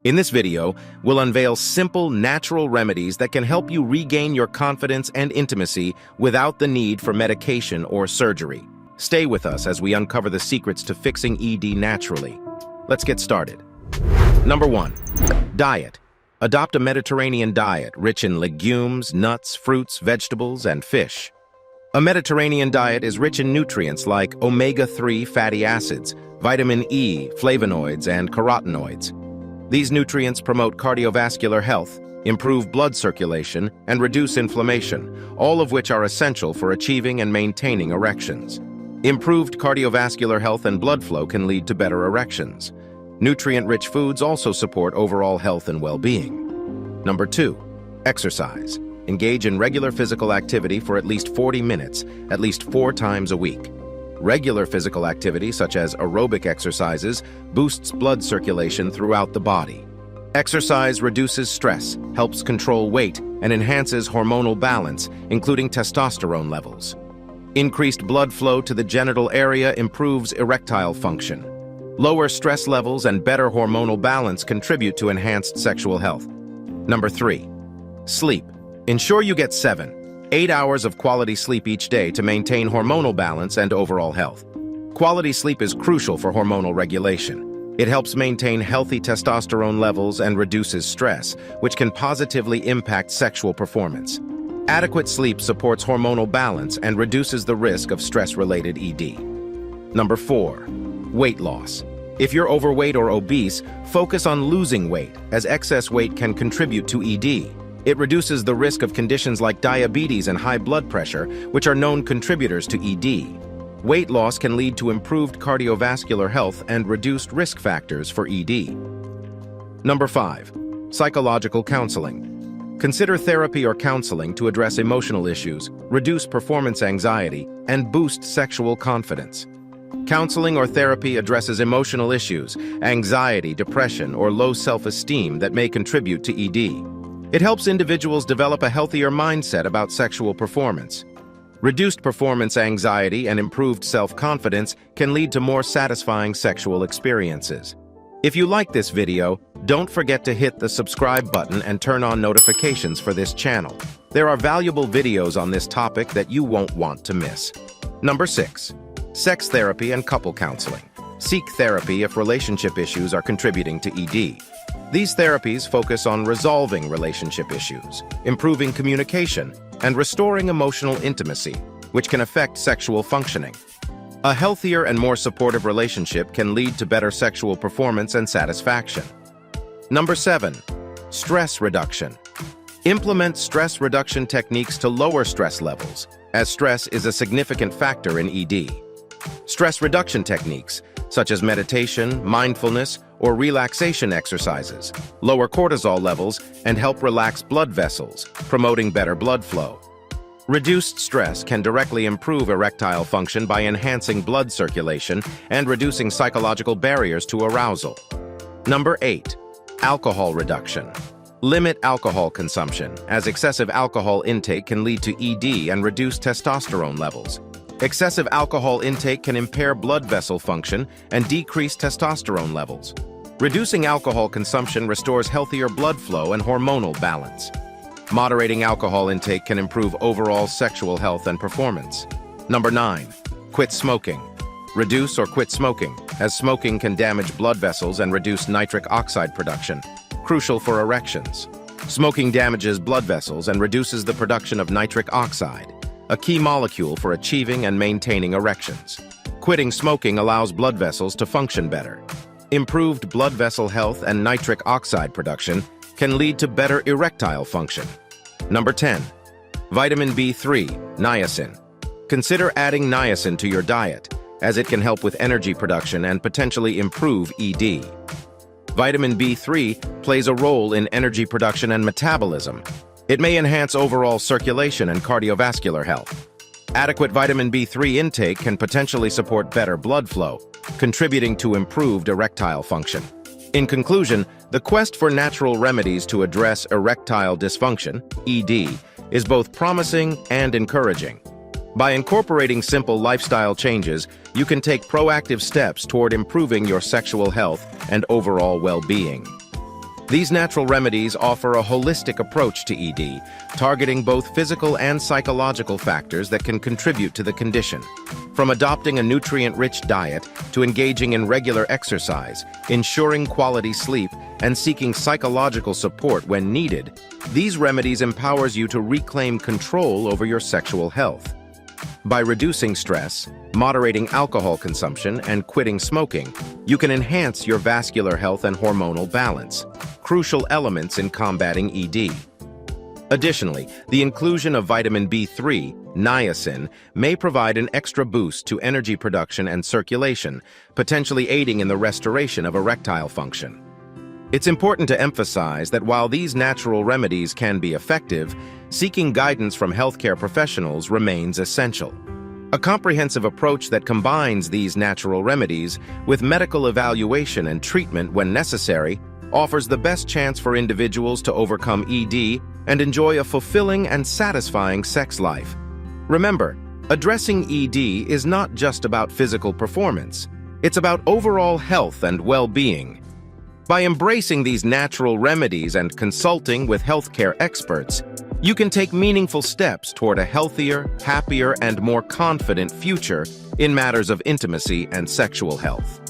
In this video, we'll unveil simple, natural remedies that can help you regain your confidence and intimacy without the need for medication or surgery. Stay with us as we uncover the secrets to fixing ED naturally. Let's get started. Number 1. Diet. Adopt a Mediterranean diet rich in legumes, nuts, fruits, vegetables, and fish. A Mediterranean diet is rich in nutrients like omega-3 fatty acids, vitamin E, flavonoids, and carotenoids. These nutrients promote cardiovascular health, improve blood circulation, and reduce inflammation, all of which are essential for achieving and maintaining erections. Improved cardiovascular health and blood flow can lead to better erections. Nutrient-rich foods also support overall health and well-being. Number 2. Exercise. Engage in regular physical activity for at least 40 minutes, at least 4 times a week. Regular physical activity, such as aerobic exercises, boosts blood circulation throughout the body. Exercise reduces stress, helps control weight, and enhances hormonal balance, including testosterone levels. Increased blood flow to the genital area improves erectile function. Lower stress levels and better hormonal balance contribute to enhanced sexual health. Number 3. Sleep. Ensure you get 7-8 hours of quality sleep each day to maintain hormonal balance and overall health. Quality sleep is crucial for hormonal regulation. It helps maintain healthy testosterone levels and reduces stress, which can positively impact sexual performance. Adequate sleep supports hormonal balance and reduces the risk of stress-related ED. Number 4. Weight loss. If you're overweight or obese, focus on losing weight, as excess weight can contribute to ED. It reduces the risk of conditions like diabetes and high blood pressure, which are known contributors to ED. Weight loss can lead to improved cardiovascular health and reduced risk factors for ED. Number 5. Psychological counseling. Consider therapy or counseling to address emotional issues, reduce performance anxiety, and boost sexual confidence. Counseling or therapy addresses emotional issues, anxiety, depression, or low self-esteem that may contribute to ED. It helps individuals develop a healthier mindset about sexual performance. Reduced performance anxiety and improved self-confidence can lead to more satisfying sexual experiences. If you like this video, don't forget to hit the subscribe button and turn on notifications for this channel. There are valuable videos on this topic that you won't want to miss. Number 6. Sex therapy and couple counseling. Seek therapy if relationship issues are contributing to ED. These therapies focus on resolving relationship issues, improving communication, and restoring emotional intimacy, which can affect sexual functioning. A healthier and more supportive relationship can lead to better sexual performance and satisfaction. Number 7. Stress reduction. Implement stress reduction techniques to lower stress levels, as stress is a significant factor in ED. Stress reduction techniques, such as meditation, mindfulness, or relaxation exercises, lower cortisol levels and help relax blood vessels, promoting better blood flow. Reduced stress can directly improve erectile function by enhancing blood circulation and reducing psychological barriers to arousal. Number 8. Alcohol reduction. Limit alcohol consumption, as excessive alcohol intake can lead to ED and reduce testosterone levels. Excessive alcohol intake can impair blood vessel function and decrease testosterone levels. Reducing alcohol consumption restores healthier blood flow and hormonal balance. Moderating alcohol intake can improve overall sexual health and performance. Number 9. Quit smoking. Reduce or quit smoking, as smoking can damage blood vessels and reduce nitric oxide production, crucial for erections. Smoking damages blood vessels and reduces the production of nitric oxide, a key molecule for achieving and maintaining erections. Quitting smoking allows blood vessels to function better. Improved blood vessel health and nitric oxide production can lead to better erectile function. Number 10. Vitamin B3, niacin. Consider adding niacin to your diet, as it can help with energy production and potentially improve ED. Vitamin B3 plays a role in energy production and metabolism. It may enhance overall circulation and cardiovascular health. Adequate vitamin B3 intake can potentially support better blood flow, contributing to improved erectile function. In conclusion, the quest for natural remedies to address erectile dysfunction, ED, is both promising and encouraging. By incorporating simple lifestyle changes, you can take proactive steps toward improving your sexual health and overall well-being. These natural remedies offer a holistic approach to ED, targeting both physical and psychological factors that can contribute to the condition. From adopting a nutrient-rich diet to engaging in regular exercise, ensuring quality sleep, and seeking psychological support when needed, these remedies empowers you to reclaim control over your sexual health. By reducing stress, moderating alcohol consumption, and quitting smoking, you can enhance your vascular health and hormonal balance, crucial elements in combating ED. Additionally, the inclusion of vitamin B3, niacin, may provide an extra boost to energy production and circulation, potentially aiding in the restoration of erectile function. It's important to emphasize that while these natural remedies can be effective, seeking guidance from healthcare professionals remains essential. A comprehensive approach that combines these natural remedies with medical evaluation and treatment when necessary offers the best chance for individuals to overcome ED and enjoy a fulfilling and satisfying sex life. Remember, addressing ED is not just about physical performance. It's about overall health and well-being. By embracing these natural remedies and consulting with healthcare experts, you can take meaningful steps toward a healthier, happier, and more confident future in matters of intimacy and sexual health.